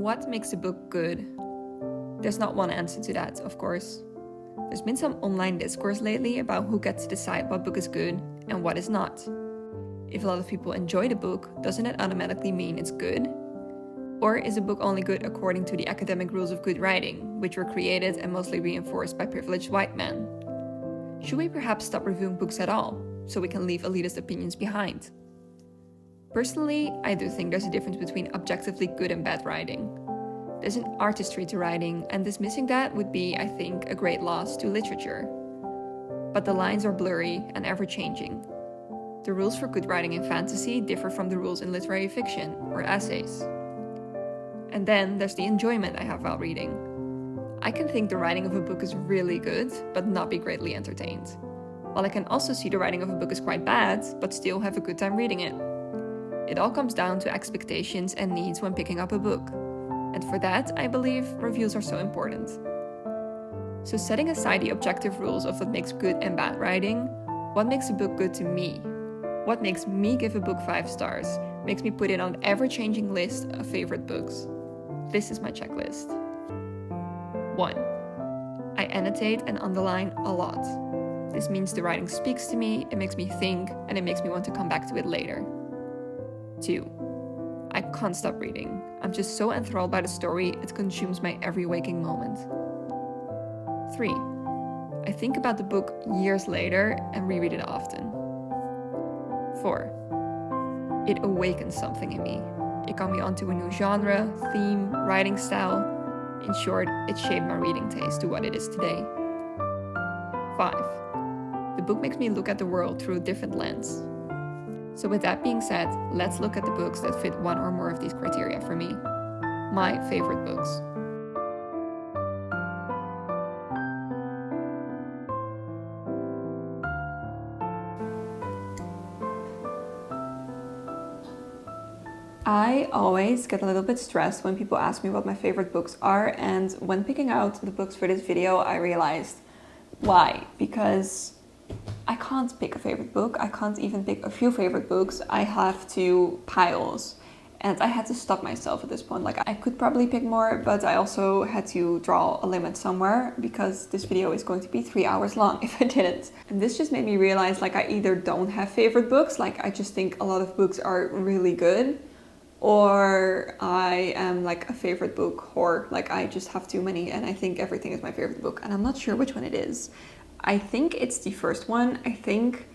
What makes a book good? There's not one answer to that, of course. There's been some online discourse lately about who gets to decide what book is good and what is not. If a lot of people enjoy the book, doesn't it automatically mean it's good? Or is a book only good according to the academic rules of good writing, which were created and mostly reinforced by privileged white men? Should we perhaps stop reviewing books at all, so we can leave elitist opinions behind? Personally, I do think there's a difference between objectively good and bad writing. There's an artistry to writing, and dismissing that would be, I think, a great loss to literature. But the lines are blurry and ever-changing. The rules for good writing in fantasy differ from the rules in literary fiction or essays. And then there's the enjoyment I have while reading. I can think the writing of a book is really good, but not be greatly entertained. While I can also see the writing of a book is quite bad, but still have a good time reading it. It all comes down to expectations and needs when picking up a book. And for that, I believe reviews are so important. So setting aside the objective rules of what makes good and bad writing, what makes a book good to me? What makes me give a book 5 stars? Makes me put it on an ever-changing list of favorite books. This is my checklist. 1. I annotate and underline a lot. This means the writing speaks to me, it makes me think, and it makes me want to come back to it later. 2. I can't stop reading. I'm just so enthralled by the story, it consumes my every waking moment. 3. I think about the book years later and reread it often. 4. It awakens something in me. It got me onto a new genre, theme, writing style. In short, it shaped my reading taste to what it is today. 5. The book makes me look at the world through a different lens. So with that being said, let's look at the books that fit one or more of these criteria for me. My favorite books. I always get a little bit stressed when people ask me what my favorite books are, and when picking out the books for this video, I realized why. Because I can't pick a favorite book. I can't even pick a few favorite books. I have two piles. And I had to stop myself at this point. Like, I could probably pick more, but I also had to draw a limit somewhere because this video is going to be 3 hours long if I didn't. And this just made me realize, like, I either don't have favorite books, like I just think a lot of books are really good, or I am like a favorite book whore. Like, I just have too many and I think everything is my favorite book, and I'm not sure which one it is. I think it's the first one. I think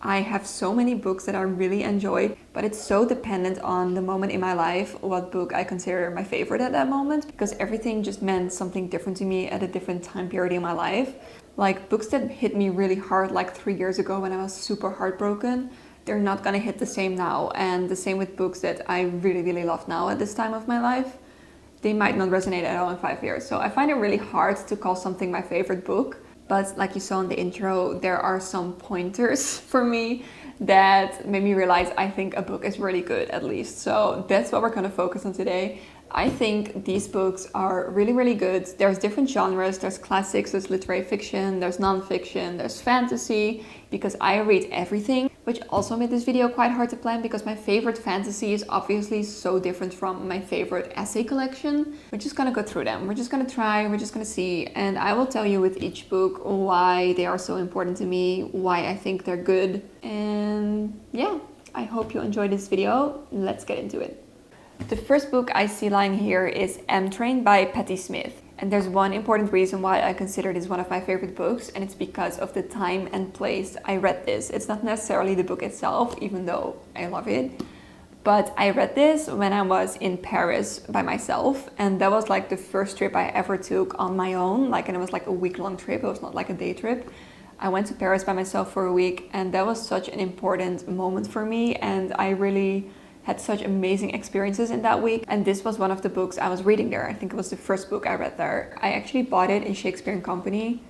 I have so many books that I really enjoyed, but it's so dependent on the moment in my life, what book I consider my favorite at that moment, because everything just meant something different to me at a different time period in my life. Like, books that hit me really hard like 3 years ago when I was super heartbroken, they're not gonna hit the same now. And the same with books that I really, really love now at this time of my life. They might not resonate at all in 5 years. So I find it really hard to call something my favorite book. But like you saw in the intro, there are some pointers for me that made me realize I think a book is really good, at least. So that's what we're going to focus on today. I think these books are really, really good. There's different genres. There's classics, there's literary fiction, there's non-fiction, there's fantasy, because I read everything, which also made this video quite hard to plan because my favorite fantasy is obviously so different from my favorite essay collection. We're just gonna go through them. We're just gonna try, we're just gonna see, and I will tell you with each book why they are so important to me, why I think they're good, and yeah, I hope you enjoyed this video. Let's get into it. The first book I see lying here is M-Train by Patti Smith. And there's one important reason why I consider this one of my favorite books, and it's because of the time and place I read this. It's not necessarily the book itself, even though I love it. But I read this when I was in Paris by myself, and that was like the first trip I ever took on my own. And it was like a week-long trip, it was not like a day trip. I went to Paris by myself for a week, and that was such an important moment for me, and I really had such amazing experiences in that week. And this was one of the books I was reading there. I think it was the first book I read there. I actually bought it in Shakespeare & Company.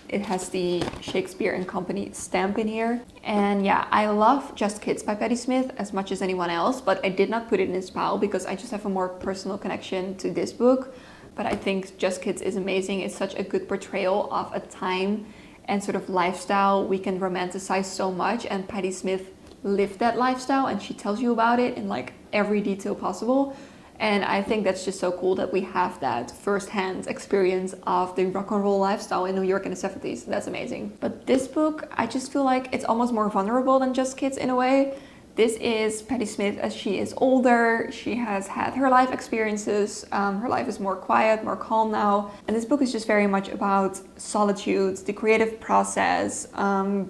It has the Shakespeare & Company stamp in here. And yeah, I love Just Kids by Patti Smith as much as anyone else, but I did not put it in this pile because I just have a more personal connection to this book. But I think Just Kids is amazing. It's such a good portrayal of a time and sort of lifestyle we can romanticize so much, and Patti Smith lived that lifestyle and she tells you about it in like every detail possible. And I think that's just so cool that we have that first-hand experience of the rock and roll lifestyle in New York in the 70s. That's amazing. But this book, I just feel like it's almost more vulnerable than just kids in a way. This is Patti Smith as she is older. She has had her life experiences. Her life is more quiet, more calm now. And this book is just very much about solitude, the creative process,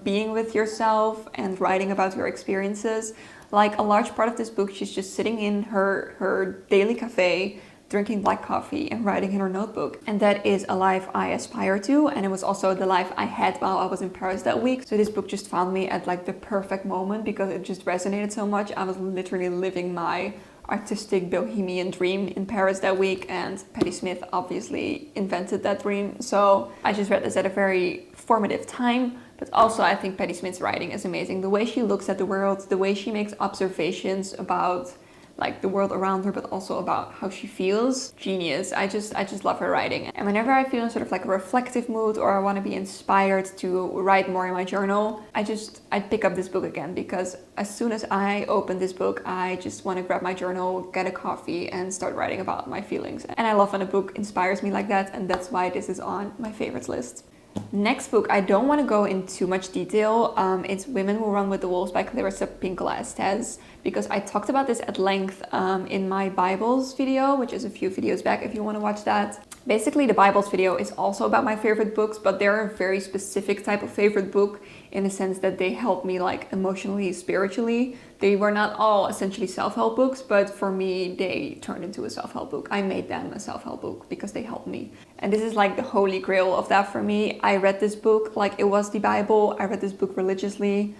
being with yourself and writing about your experiences. Like a large part of this book, she's just sitting in her daily cafe, drinking black coffee and writing in her notebook. And that is a life I aspire to. And it was also the life I had while I was in Paris that week. So this book just found me at like the perfect moment because it just resonated so much. I was literally living my artistic bohemian dream in Paris that week, and Patti Smith obviously invented that dream. So I just read this at a very formative time. But also I think Patti Smith's writing is amazing. The way she looks at the world, the way she makes observations about like the world around her, but also about how she feels. Genius. I just love her writing. And whenever I feel in sort of like a reflective mood or I want to be inspired to write more in my journal, I pick up this book again, because as soon as I open this book, I just want to grab my journal, get a coffee and start writing about my feelings. And I love when a book inspires me like that, and that's why this is on my favorites list. Next book, I don't want to go into too much detail. It's Women Who Run with the Wolves by Clarissa Pinkola Estes, because I talked about this at length in my Bibles video, which is a few videos back if you want to watch that. Basically, the Bibles video is also about my favorite books, but they're a very specific type of favorite book in the sense that they help me like emotionally, spiritually. They were not all essentially self-help books, but for me, they turned into a self-help book. I made them a self-help book because they helped me. And this is like the holy grail of that for me. I read this book like it was the Bible. I read this book religiously.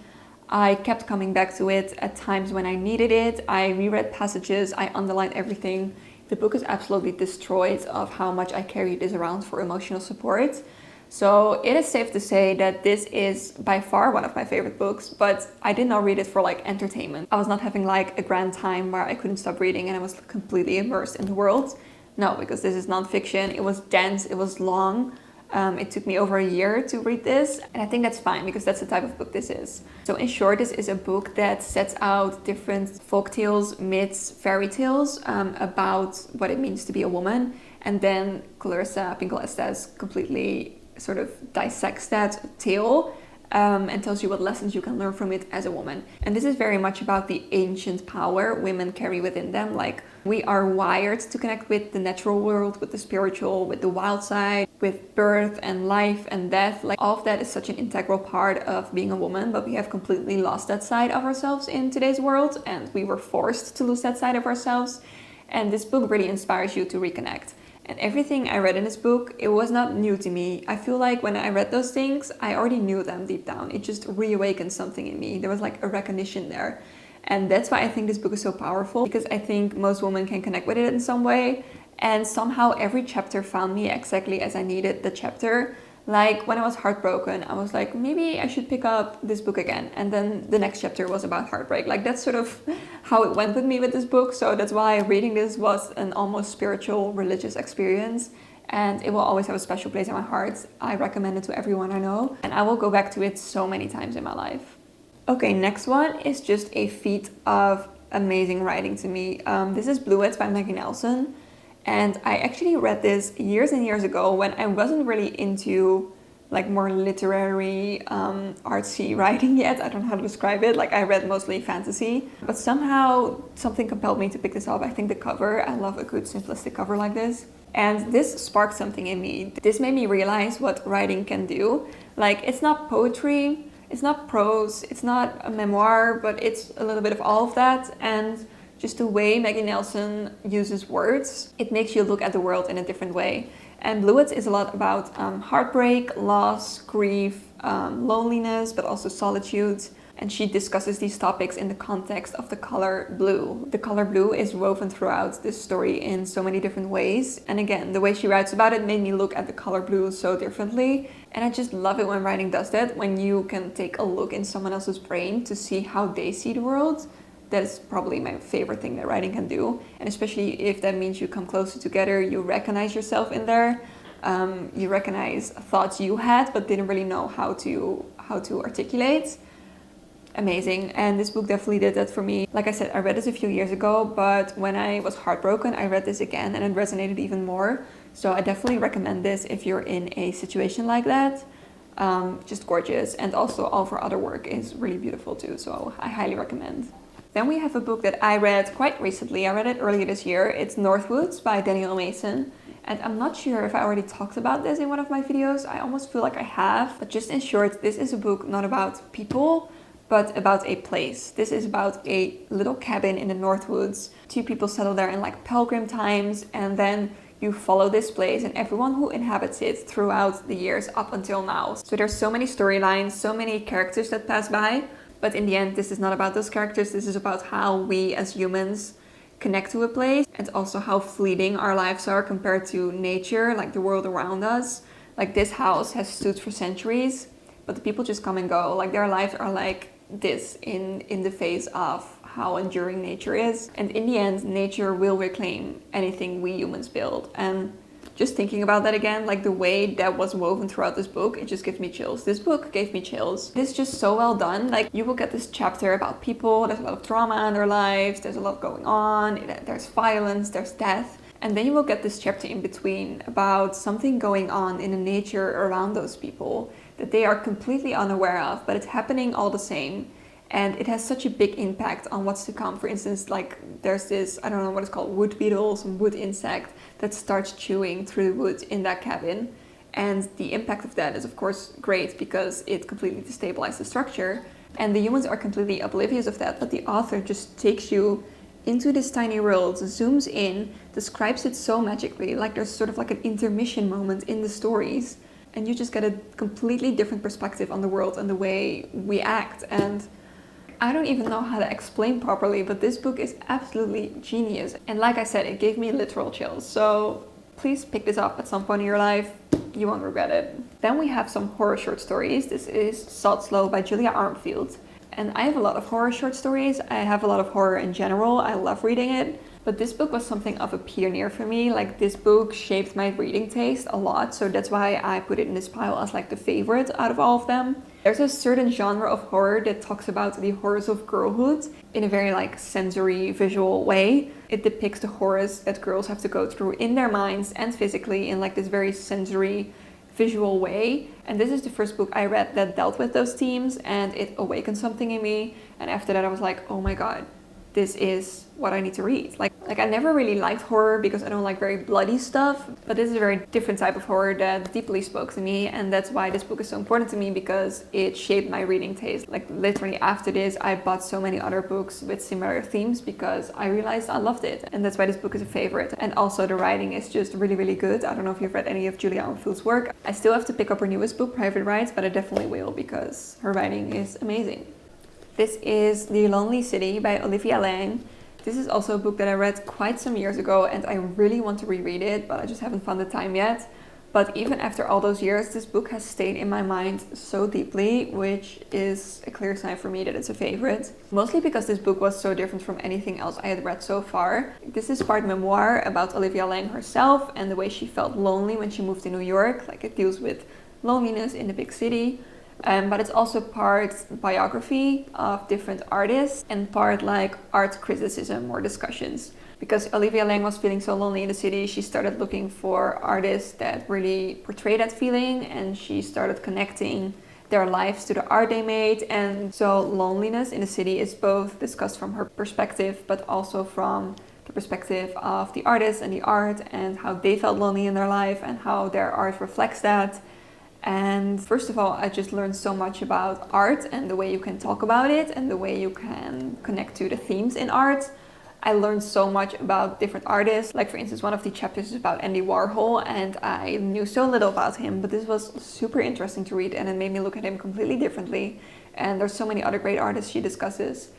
I kept coming back to it at times when I needed it. I reread passages, I underlined everything. The book is absolutely destroyed of how much I carry this around for emotional support. So it is safe to say that this is by far one of my favorite books, but I did not read it for like entertainment. I was not having like a grand time where I couldn't stop reading and I was completely immersed in the world. No, because this is nonfiction. It was dense, it was long. It took me over a year to read this, and I think that's fine because that's the type of book this is. So in short, this is a book that sets out different folktales, myths, fairy tales about what it means to be a woman, and then Clarissa Pinkola Estes completely sort of dissects that tale and tells you what lessons you can learn from it as a woman. And this is very much about the ancient power women carry within them. Like, we are wired to connect with the natural world, with the spiritual, with the wild side, with birth and life and death. Like, all of that is such an integral part of being a woman, but we have completely lost that side of ourselves in today's world, and we were forced to lose that side of ourselves. And this book really inspires you to reconnect. And everything I read in this book, it was not new to me. I feel like when I read those things, I already knew them deep down. It just reawakened something in me. There was like a recognition there. And that's why I think this book is so powerful, because I think most women can connect with it in some way. And somehow every chapter found me exactly as I needed the chapter. Like when I was heartbroken, I was like, maybe I should pick up this book again. And then the next chapter was about heartbreak. Like that's sort of how it went with me with this book. So that's why reading this was an almost spiritual, religious experience. And it will always have a special place in my heart. I recommend it to everyone I know. And I will go back to it so many times in my life. Okay, next one is just a feat of amazing writing to me. This is Bluets by Maggie Nelson. And I actually read this years and years ago when I wasn't really into like more literary, artsy writing yet. I don't know how to describe it. Like I read mostly fantasy, but somehow something compelled me to pick this up. I think the cover, I love a good simplistic cover like this. And this sparked something in me. This made me realize what writing can do. Like it's not poetry, it's not prose, it's not a memoir, but it's a little bit of all of that. And just the way Maggie Nelson uses words, it makes you look at the world in a different way. And Bluets is a lot about heartbreak, loss, grief, loneliness, but also solitude. And she discusses these topics in the context of the color blue. The color blue is woven throughout this story in so many different ways. And again, the way she writes about it made me look at the color blue so differently. And I just love it when writing does that, when you can take a look in someone else's brain to see how they see the world. That is probably my favorite thing that writing can do. And especially if that means you come closer together, you recognize yourself in there. You recognize thoughts you had but didn't really know how to articulate. amazing. And this book definitely did that for me. Like I said, I read this a few years ago, but when I was heartbroken, I read this again and it resonated even more. So I definitely recommend this if you're in a situation like that. Just gorgeous. And also all of her other work is really beautiful too. So I highly recommend. Then we have a book that I read quite recently. I read it earlier this year. It's Northwoods by Danielle Mason. And I'm not sure if I already talked about this in one of my videos. I almost feel like I have. But just in short, this is a book not about people, but about a place. This is about a little cabin in the Northwoods. 2 people settle there in like pilgrim times, and then you follow this place and everyone who inhabits it throughout the years up until now. So there's so many storylines, so many characters that pass by. But in the end, this is not about those characters. This is about how we as humans connect to a place, and also how fleeting our lives are compared to nature, like the world around us. Like this house has stood for centuries, but the people just come and go. Like their lives are like this in the face of how enduring nature is. And in the end, nature will reclaim anything we humans build. And just thinking about that again, like the way that was woven throughout this book, it just gives me chills. This book gave me chills. It's just so well done. Like you will get this chapter about people, there's a lot of drama in their lives, there's a lot going on, there's violence, there's death. And then you will get this chapter in between about something going on in the nature around those people that they are completely unaware of, but it's happening all the same. And it has such a big impact on what's to come. For instance, like there's this, I don't know what it's called, wood beetle, some wood insect that starts chewing through the wood in that cabin. And the impact of that is of course great because it completely destabilizes the structure. And the humans are completely oblivious of that, but the author just takes you into this tiny world, zooms in, describes it so magically, like there's sort of like an intermission moment in the stories. And you just get a completely different perspective on the world and the way we act. And I don't even know how to explain properly, but this book is absolutely genius. And like I said, it gave me literal chills. So please pick this up at some point in your life. You won't regret it. Then we have some horror short stories. This is Salt Slow by Julia Armfield. And I have a lot of horror short stories. I have a lot of horror in general. I love reading it. But this book was something of a pioneer for me. Like this book shaped my reading taste a lot. So that's why I put it in this pile as like the favorite out of all of them. There's a certain genre of horror that talks about the horrors of girlhood in a very like sensory visual way. It depicts the horrors that girls have to go through in their minds and physically in like this very sensory visual way. And this is the first book I read that dealt with those themes, and it awakened something in me. And after that I was like, oh my god, this is what I need to read. Like I never really liked horror because I don't like very bloody stuff, but this is a very different type of horror that deeply spoke to me, and that's why this book is so important to me, because it shaped my reading taste. Like literally after this, I bought so many other books with similar themes because I realized I loved it, and that's why this book is a favorite. And also the writing is just really, really good. I don't know if you've read any of Julia Armfield's work. I still have to pick up her newest book, Private Rights, but I definitely will because her writing is amazing. This is The Lonely City by Olivia Lang. This is also a book that I read quite some years ago and I really want to reread it, but I just haven't found the time yet. But even after all those years, this book has stayed in my mind so deeply, which is a clear sign for me that it's a favorite. Mostly because this book was so different from anything else I had read so far. This is part memoir about Olivia Lang herself and the way she felt lonely when she moved to New York. Like it deals with loneliness in the big city. But it's also part biography of different artists and part like art criticism or discussions. Because Olivia Lang was feeling so lonely in the city, she started looking for artists that really portray that feeling, and she started connecting their lives to the art they made. And so loneliness in the city is both discussed from her perspective, but also from the perspective of the artists and the art and how they felt lonely in their life and how their art reflects that. And first of all, I just learned so much about art and the way you can talk about it and the way you can connect to the themes in art. I learned so much about different artists. Like for instance, one of the chapters is about Andy Warhol, and I knew so little about him, but this was super interesting to read and it made me look at him completely differently. And there's so many other great artists she discusses.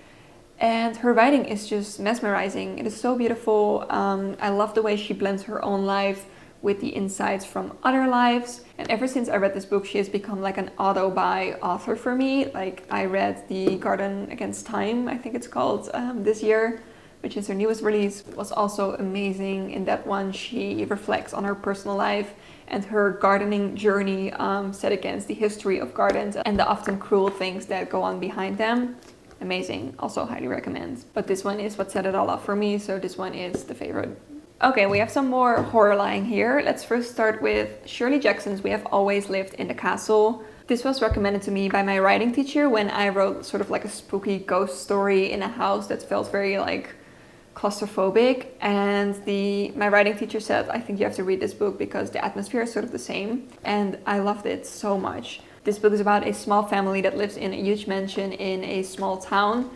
And her writing is just mesmerizing. It is so beautiful. I love the way she blends her own life with the insights from other lives. And ever since I read this book, she has become like an auto-buy author for me. Like I read The Garden Against Time, I think it's called, this year. which is her newest release, was also amazing. In that one, she reflects on her personal life and her gardening journey, set against the history of gardens and the often cruel things that go on behind them. Amazing, also highly recommend. But this one is what set it all off for me, so this one is the favorite. Okay, we have some more horror lying here. Let's first start with Shirley Jackson's We Have Always Lived in the Castle. This was recommended to me by my writing teacher when I wrote sort of like a spooky ghost story in a house that felt very like claustrophobic, and my writing teacher said, I think you have to read this book because the atmosphere is sort of the same, and I loved it so much. This book is about a small family that lives in a huge mansion in a small town.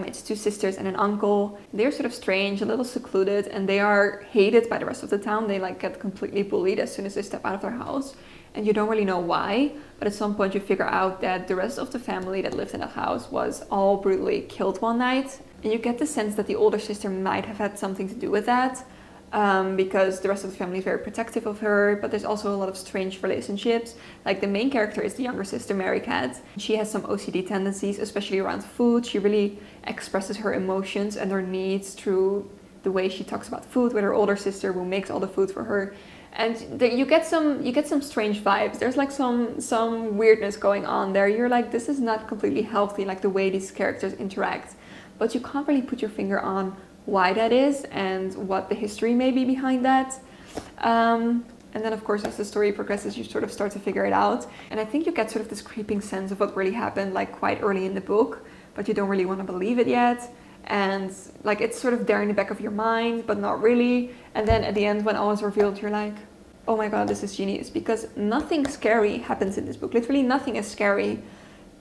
It's two sisters and an uncle. They're sort of strange, a little secluded, and they are hated by the rest of the town. They like get completely bullied as soon as they step out of their house, and you don't really know why, but at some point you figure out that the rest of the family that lived in that house was all brutally killed one night, and you get the sense that the older sister might have had something to do with that, because the rest of the family is very protective of her, but there's also a lot of strange relationships. Like the main character is the younger sister, Mary Cat. She has some OCD tendencies, especially around food. She really expresses her emotions and her needs through the way she talks about food with her older sister, who makes all the food for her. And you get some strange vibes. There's like some weirdness going on there. You're like, this is not completely healthy, like the way these characters interact. But you can't really put your finger on why that is and what the history may be behind that. And then of course, as the story progresses, you sort of start to figure it out. And I think you get sort of this creeping sense of what really happened like quite early in the book, but you don't really want to believe it yet. And like it's sort of there in the back of your mind, but not really. And then at the end, when all is revealed, you're like, oh my god, this is genius, because nothing scary happens in this book. Literally nothing is scary.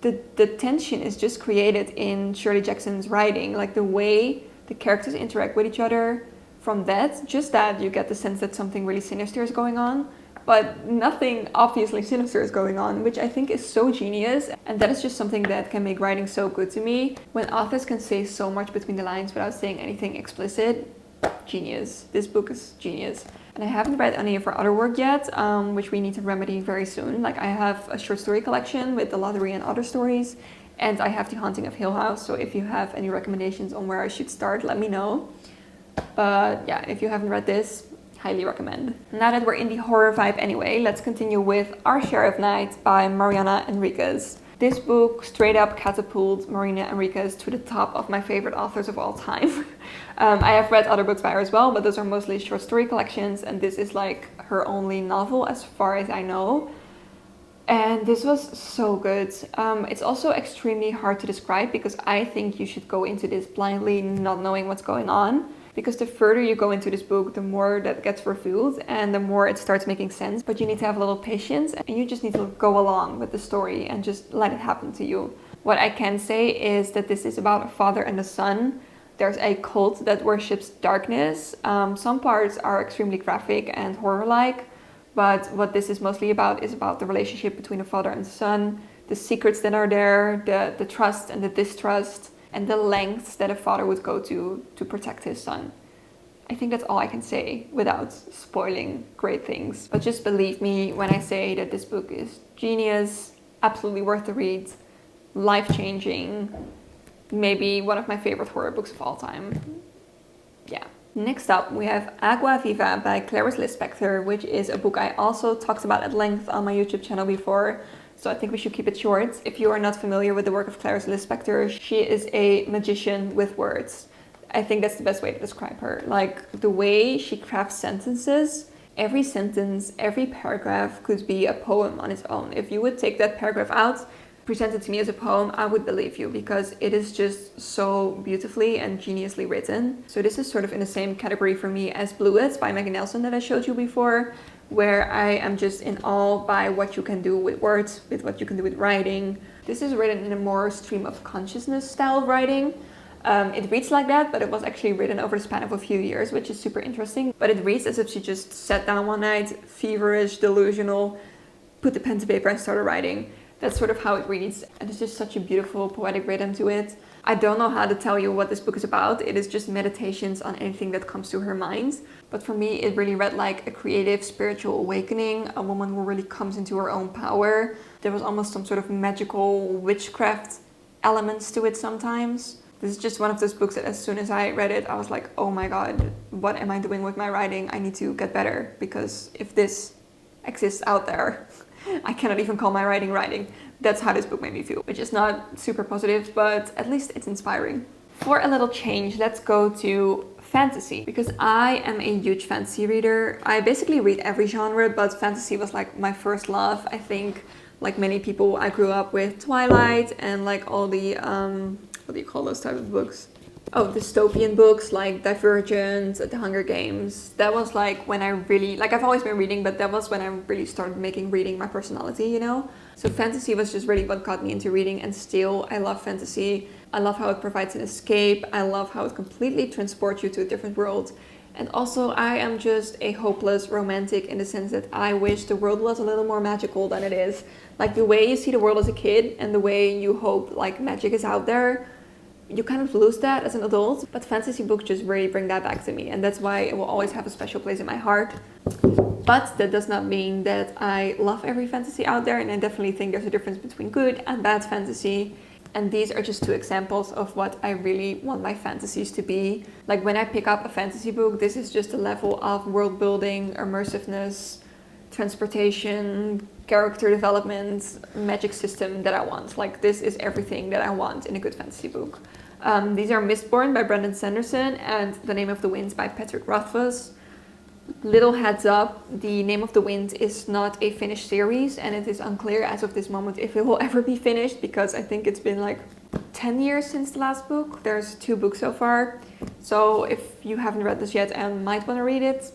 The tension is just created in Shirley Jackson's writing, like the way the characters interact with each other. From that, just that, you get the sense that something really sinister is going on, but nothing obviously sinister is going on, which I think is so genius. And that is just something that can make writing so good to me. When authors can say so much between the lines without saying anything explicit, genius. This book is genius. And I haven't read any of her other work yet, which we need to remedy very soon. Like I have a short story collection with The Lottery and Other Stories, and I have The Haunting of Hill House. So if you have any recommendations on where I should start, let me know. But yeah, if you haven't read this, highly recommend. Now that we're in the horror vibe anyway, let's continue with Our Sheri of Night by Mariana Enriquez. This book straight up catapulted Marina Enriquez to the top of my favorite authors of all time. I have read other books by her as well, but those are mostly short story collections, and this is like her only novel as far as I know. And this was so good. It's also extremely hard to describe because I think you should go into this blindly, not knowing what's going on. Because the further you go into this book, the more that gets revealed and the more it starts making sense. But you need to have a little patience and you just need to go along with the story and just let it happen to you. What I can say is that this is about a father and a son. There's a cult that worships darkness. Some parts are extremely graphic and horror-like. But what this is mostly about is about the relationship between a father and son, the secrets that are there, the trust and the distrust, and the lengths that a father would go to protect his son. I think that's all I can say without spoiling great things. But just believe me when I say that this book is genius, absolutely worth the read, life-changing, maybe one of my favorite horror books of all time. Yeah. Next up, we have Aqua FIFA by Clarice Lispector, which is a book I also talked about at length on my YouTube channel before. So I think we should keep it short. If you are not familiar with the work of Clarice Lispector, she is a magician with words. I think that's the best way to describe her. Like the way she crafts sentences, every sentence, every paragraph could be a poem on its own. If you would take that paragraph out, present it to me as a poem, I would believe you because it is just so beautifully and geniusly written. So this is sort of in the same category for me as Bluets by Maggie Nelson that I showed you before, where I am just in awe by what you can do with words, with what you can do with writing. This is written in a more stream of consciousness style of writing. It reads like that, but it was actually written over the span of a few years, which is super interesting. But it reads as if she just sat down one night, feverish, delusional, put the pen to paper and started writing. That's sort of how it reads, and it's just such a beautiful poetic rhythm to it. I don't know how to tell you what this book is about. It is just meditations on anything that comes to her mind. But for me, it really read like a creative spiritual awakening, a woman who really comes into her own power. There was almost some sort of magical witchcraft elements to it sometimes. This is just one of those books that as soon as I read it, I was like, oh my god, what am I doing with my writing? I need to get better, because if this exists out there, I cannot even call my writing. That's how this book made me feel, which is not super positive, but at least it's inspiring. For a little change, let's go to fantasy, because I am a huge fantasy reader. I basically read every genre, but fantasy was like my first love. I think, like many people, I grew up with Twilight and like all the what do you call those type of books? Oh, dystopian books like Divergent, The Hunger Games. That was like when I really, like I've always been reading, but that was when I really started making reading my personality, you know? So fantasy was just really what got me into reading, and still I love fantasy. I love how it provides an escape. I love how it completely transports you to a different world. And also I am just a hopeless romantic in the sense that I wish the world was a little more magical than it is. Like the way you see the world as a kid and the way you hope like magic is out there, you kind of lose that as an adult. But fantasy books just really bring that back to me, and that's why it will always have a special place in my heart. But that does not mean that I love every fantasy out there, and I definitely think there's a difference between good and bad fantasy. And these are just two examples of what I really want my fantasies to be. Like when I pick up a fantasy book, this is just a level of world building, immersiveness, transportation, character development, magic system that I want. Like this is everything that I want in a good fantasy book. These are Misborn by Brandon Sanderson and The Name of the Wind by Patrick Rothfuss. Little heads up, The Name of the Wind is not a finished series, and it is unclear as of this moment if it will ever be finished, because I think it's been like 10 years since the last book. There's 2 books so far. So if you haven't read this yet and might want to read it,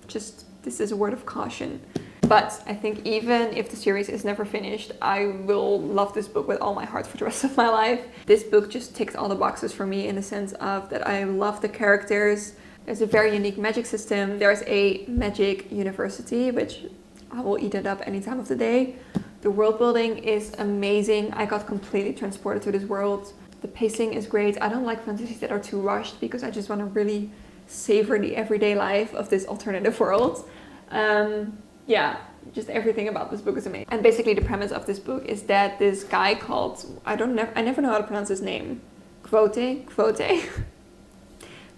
just this is a word of caution. But I think even if the series is never finished, I will love this book with all my heart for the rest of my life. This book just ticked all the boxes for me in the sense of that I love the characters. There's a very unique magic system. There's a magic university, which I will eat it up any time of the day. The world building is amazing. I got completely transported to this world. The pacing is great. I don't like fantasies that are too rushed, because I just want to really savor the everyday life of this alternative world. Yeah, just everything about this book is amazing. And basically the premise of this book is that this guy called, I never know how to pronounce his name. Quote?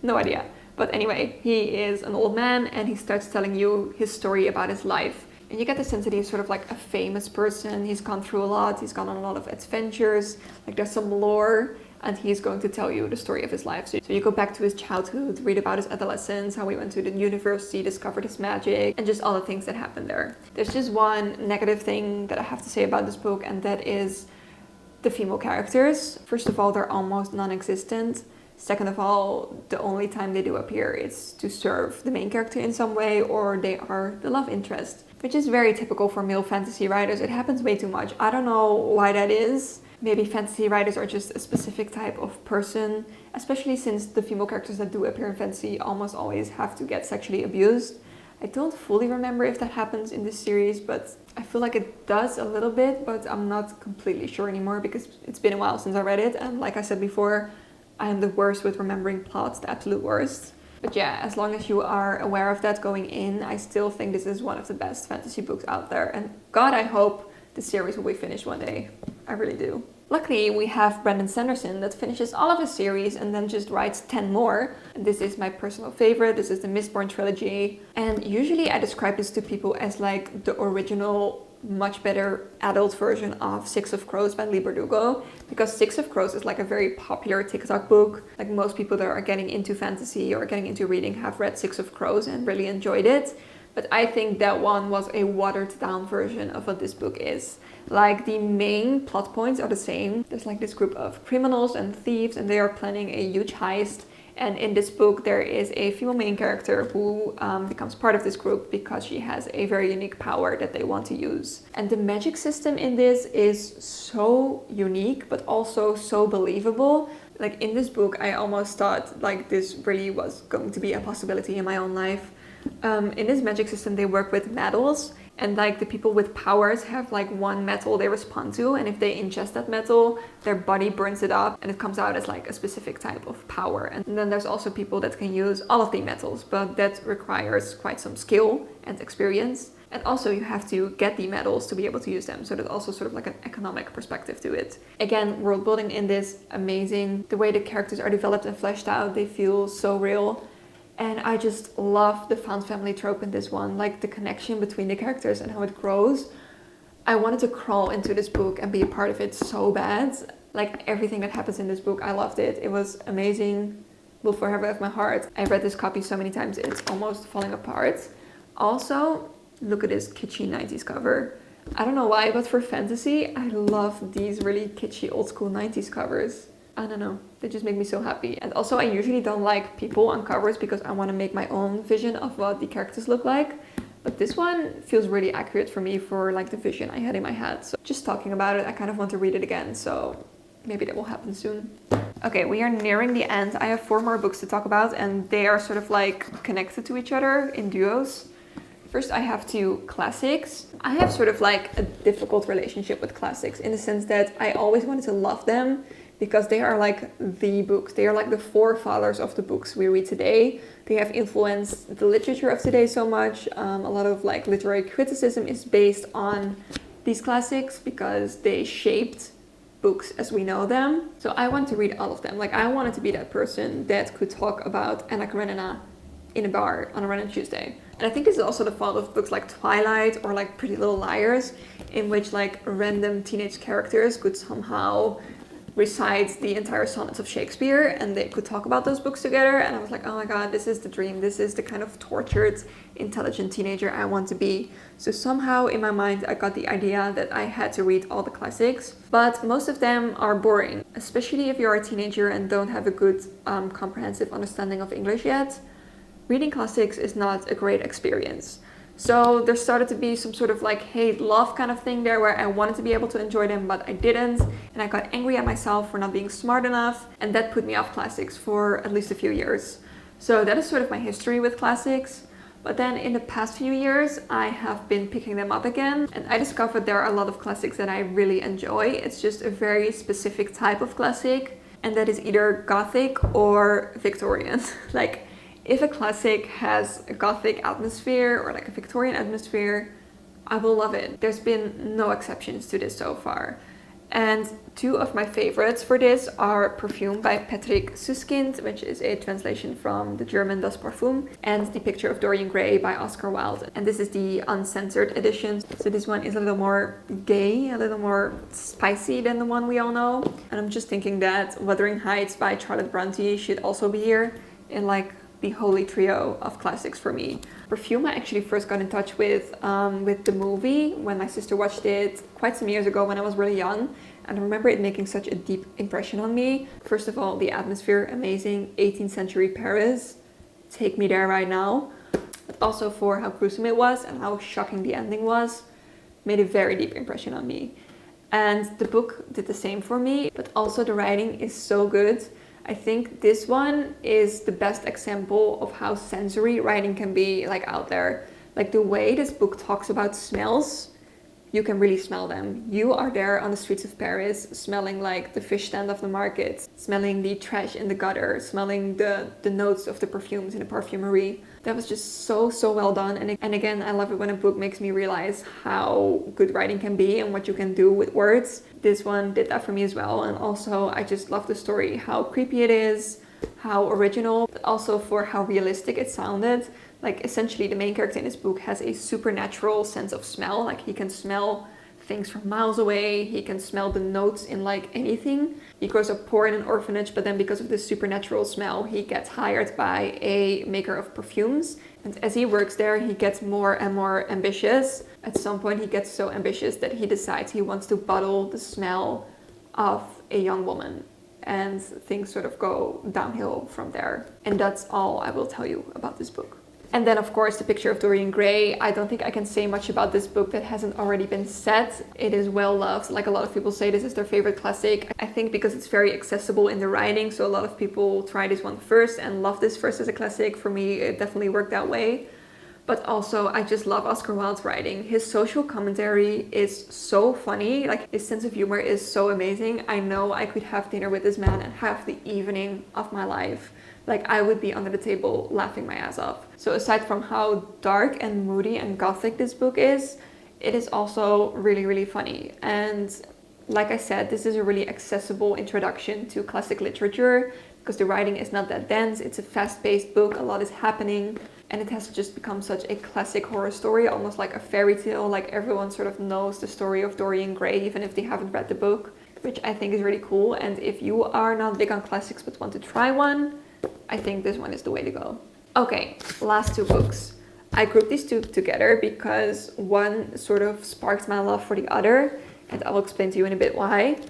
No idea. But anyway, he is an old man and he starts telling you his story about his life. And you get the sense that he's sort of like a famous person. He's gone through a lot. He's gone on a lot of adventures. Like there's some lore, and he's going to tell you the story of his life. So you go back to his childhood, read about his adolescence, how he went to the university, discovered his magic, and just all the things that happened there. There's just one negative thing that I have to say about this book, and that is the female characters. First of all, they're almost non-existent. Second of all, the only time they do appear is to serve the main character in some way, or they are the love interest, which is very typical for male fantasy writers. It happens way too much. I don't know why that is. Maybe fantasy writers are just a specific type of person, especially since the female characters that do appear in fantasy almost always have to get sexually abused. I don't fully remember if that happens in this series, but I feel like it does a little bit, but I'm not completely sure anymore because it's been a while since I read it, and like I said before, I am the worst with remembering plots, the absolute worst. But yeah, as long as you are aware of that going in, I still think this is one of the best fantasy books out there, and God, I hope the series will be finished one day. I really do. Luckily, we have Brandon Sanderson that finishes all of his series and then just writes 10 more. And this is my personal favorite. This is the Misborn Trilogy. And usually I describe this to people as like the original, much better adult version of Six of Crows by Lee Bardugo, because Six of Crows is like a very popular TikTok book. Like most people that are getting into fantasy or getting into reading have read Six of Crows and really enjoyed it. But I think that one was a watered down version of what this book is. Like the main plot points are the same. There's like this group of criminals and thieves and they are planning a huge heist. And in this book there is a female main character who becomes part of this group because she has a very unique power that they want to use. And the magic system in this is so unique but also so believable. Like in this book I almost thought like this really was going to be a possibility in my own life. In this magic system they work with metals, and like the people with powers have like one metal they respond to, and if they ingest that metal their body burns it up and it comes out as like a specific type of power. And then there's also people that can use all of the metals, but that requires quite some skill and experience. And also you have to get the medals to be able to use them. So there's also sort of like an economic perspective to it. Again, world building in this amazing. The way the characters are developed and fleshed out, they feel so real. And I just love the found family trope in this one, like the connection between the characters and how it grows. I wanted to crawl into this book and be a part of it so bad. Like everything that happens in this book, I loved it. It was amazing. Will forever have my heart. I've read this copy so many times, it's almost falling apart. Also, look at this kitschy 90s cover. I don't know why, but for fantasy, I love these really kitschy old school 90s covers. I don't know, they just make me so happy. And also I usually don't like people on covers because I want to make my own vision of what the characters look like. But this one feels really accurate for me for like the vision I had in my head. So just talking about it, I kind of want to read it again. So maybe that will happen soon. Okay, we are nearing the end. I have 4 more books to talk about and they are sort of like connected to each other in duos. First, I have 2 classics. I have sort of like a difficult relationship with classics in the sense that I always wanted to love them because they are like the books. They are like the forefathers of the books we read today. They have influenced the literature of today so much. A lot of like literary criticism is based on these classics because they shaped books as we know them. So I want to read all of them. Like I wanted to be that person that could talk about Anna Karenina in a bar on a random Tuesday. And I think this is also the fault of books like Twilight or like Pretty Little Liars, in which like random teenage characters could somehow recite the entire sonnets of Shakespeare and they could talk about those books together. And I was like, oh my god, this is the dream. This is the kind of tortured, intelligent teenager I want to be. So somehow in my mind I got the idea that I had to read all the classics, but most of them are boring, especially if you're a teenager and don't have a good comprehensive understanding of English yet. Reading classics is not a great experience. So there started to be some sort of like hate-love kind of thing there where I wanted to be able to enjoy them, but I didn't. And I got angry at myself for not being smart enough. And that put me off classics for at least a few years. So that is sort of my history with classics. But then in the past few years, I have been picking them up again. And I discovered there are a lot of classics that I really enjoy. It's just a very specific type of classic. And that is either Gothic or Victorian. Like, if a classic has a Gothic atmosphere or like a Victorian atmosphere, I will love it. There's been no exceptions to this so far. And 2 of my favorites for this are Perfume by Patrick Suskind, which is a translation from the German Das Parfum, and The Picture of Dorian Gray by Oscar Wilde. And this is the uncensored edition. So this one is a little more gay, a little more spicy than the one we all know. And I'm just thinking that Wuthering Heights by Charlotte Bronte should also be here in like the holy trio of classics for me. Perfume I actually first got in touch with the movie when my sister watched it quite some years ago when I was really young, and I remember it making such a deep impression on me. First of all, the atmosphere, amazing, 18th century Paris, take me there right now. But also for how gruesome it was and how shocking the ending was, made a very deep impression on me. And the book did the same for me, but also the writing is so good. I think this one is the best example of how sensory writing can be like out there. Like the way this book talks about smells, you can really smell them. You are there on the streets of Paris, smelling like the fish stand of the market, smelling the trash in the gutter, smelling the notes of the perfumes in the perfumery. That was just so well done. And again, I love it when a book makes me realize how good writing can be and what you can do with words. This one did that for me as well. And also I just love the story, how creepy it is, how original, but also for how realistic it sounded. Like essentially the main character in this book has a supernatural sense of smell. Like he can smell things from miles away. He can smell the notes in like anything. He grows up poor in an orphanage, but then because of this supernatural smell, he gets hired by a maker of perfumes. And as he works there, he gets more and more ambitious. At some point, he gets so ambitious that he decides he wants to bottle the smell of a young woman. And things sort of go downhill from there. And that's all I will tell you about this book. And then, of course, The Picture of Dorian Gray. I don't think I can say much about this book that hasn't already been said. It is well loved. Like a lot of people say, this is their favorite classic. I think because it's very accessible in the writing, so a lot of people try this one first and love this first as a classic. For me, it definitely worked that way. But also, I just love Oscar Wilde's writing. His social commentary is so funny. Like, his sense of humor is so amazing. I know I could have dinner with this man and have the evening of my life. Like, I would be under the table laughing my ass off. So aside from how dark and moody and gothic this book is, it is also really, really funny. And like I said, this is a really accessible introduction to classic literature because the writing is not that dense. It's a fast-paced book, a lot is happening, and it has just become such a classic horror story, almost like a fairy tale. Like, everyone sort of knows the story of Dorian Gray, even if they haven't read the book, which I think is really cool. And if you are not big on classics but want to try one, I think this one is the way to go. Okay, last two books. I grouped these two together because one sort of sparked my love for the other, and I'll explain to you in a bit why.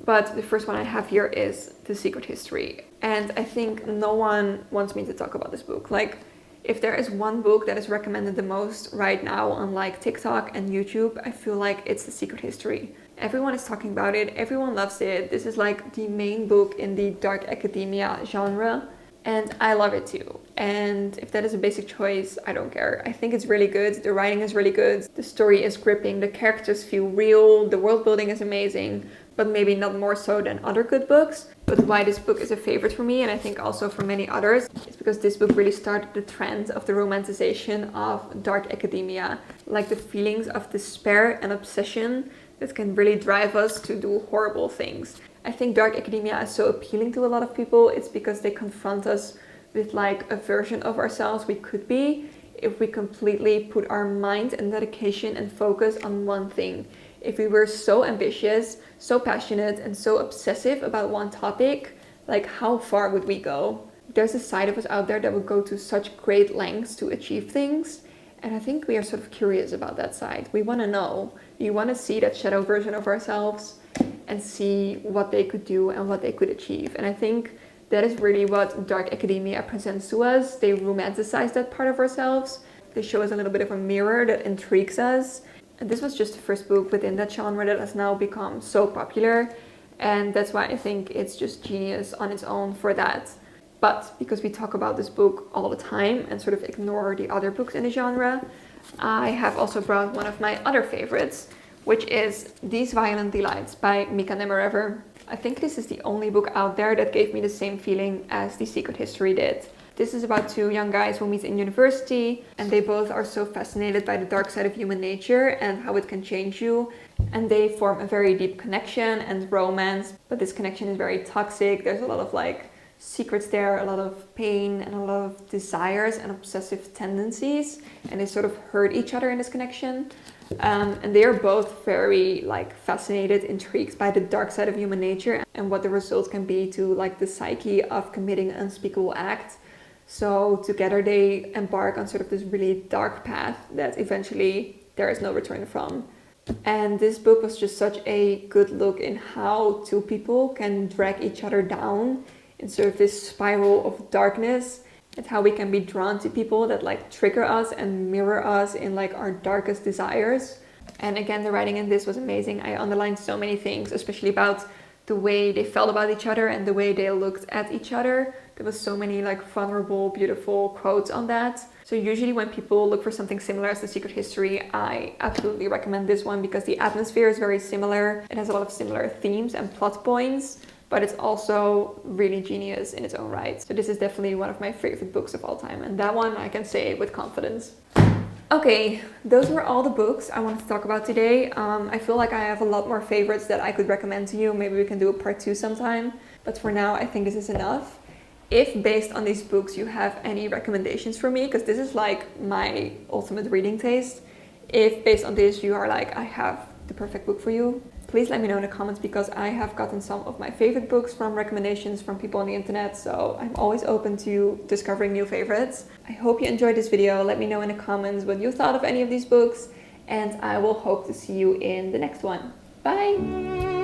But the first one I have here is The Secret History. And I think no one wants me to talk about this book. Like, if there is one book that is recommended the most right now on like TikTok and YouTube, I feel like it's The Secret History. Everyone is talking about it, everyone loves it. This is like the main book in the dark academia genre, and I love it too. And if that is a basic choice, I don't care. I think it's really good, the writing is really good, the story is gripping, the characters feel real, the world building is amazing, but maybe not more so than other good books. But why this book is a favorite for me, and I think also for many others, is because this book really started the trend of the romanticization of dark academia. Like the feelings of despair and obsession that can really drive us to do horrible things. I think dark academia is so appealing to a lot of people. It's because they confront us with like a version of ourselves we could be if we completely put our mind and dedication and focus on one thing. If we were so ambitious, so passionate, and so obsessive about one topic, like how far would we go? There's a side of us out there that would go to such great lengths to achieve things. And I think we are sort of curious about that side. We want to know. We want to see that shadow version of ourselves and see what they could do and what they could achieve. And I think that is really what dark academia presents to us. They romanticize that part of ourselves. They show us a little bit of a mirror that intrigues us. And this was just the first book within that genre that has now become so popular. And that's why I think it's just genius on its own for that. But because we talk about this book all the time and sort of ignore the other books in the genre, I have also brought one of my other favorites, which is These Violent Delights by Mika Nemerever. I think this is the only book out there that gave me the same feeling as The Secret History did. This is about two young guys who meet in university, and they both are so fascinated by the dark side of human nature and how it can change you. And they form a very deep connection and romance, but this connection is very toxic. There's a lot of like secrets there, a lot of pain and a lot of desires and obsessive tendencies, and they sort of hurt each other in this connection. And they are both very like fascinated, intrigued by the dark side of human nature and what the results can be to like the psyche of committing an unspeakable act. So together they embark on sort of this really dark path that eventually there is no return from. And this book was just such a good look in how two people can drag each other down in sort of this spiral of darkness, and how we can be drawn to people that like trigger us and mirror us in like our darkest desires. And again, the writing in this was amazing. I underlined so many things, especially about the way they felt about each other and the way they looked at each other. There was so many like vulnerable, beautiful quotes on that. So usually when people look for something similar as The Secret History, I absolutely recommend this one because the atmosphere is very similar. It has a lot of similar themes and plot points, but it's also really genius in its own right. So this is definitely one of my favorite books of all time, and that one I can say with confidence. Okay, those were all the books I wanted to talk about today. I feel like I have a lot more favorites that I could recommend to you. Maybe we can do a part 2 sometime, but for now I think this is enough. If based on these books you have any recommendations for me, because this is like my ultimate reading taste, if based on this you are like, I have the perfect book for you, please let me know in the comments, because I have gotten some of my favorite books from recommendations from people on the internet, so I'm always open to discovering new favorites. I hope you enjoyed this video. Let me know in the comments what you thought of any of these books, and I will hope to see you in the next one. Bye!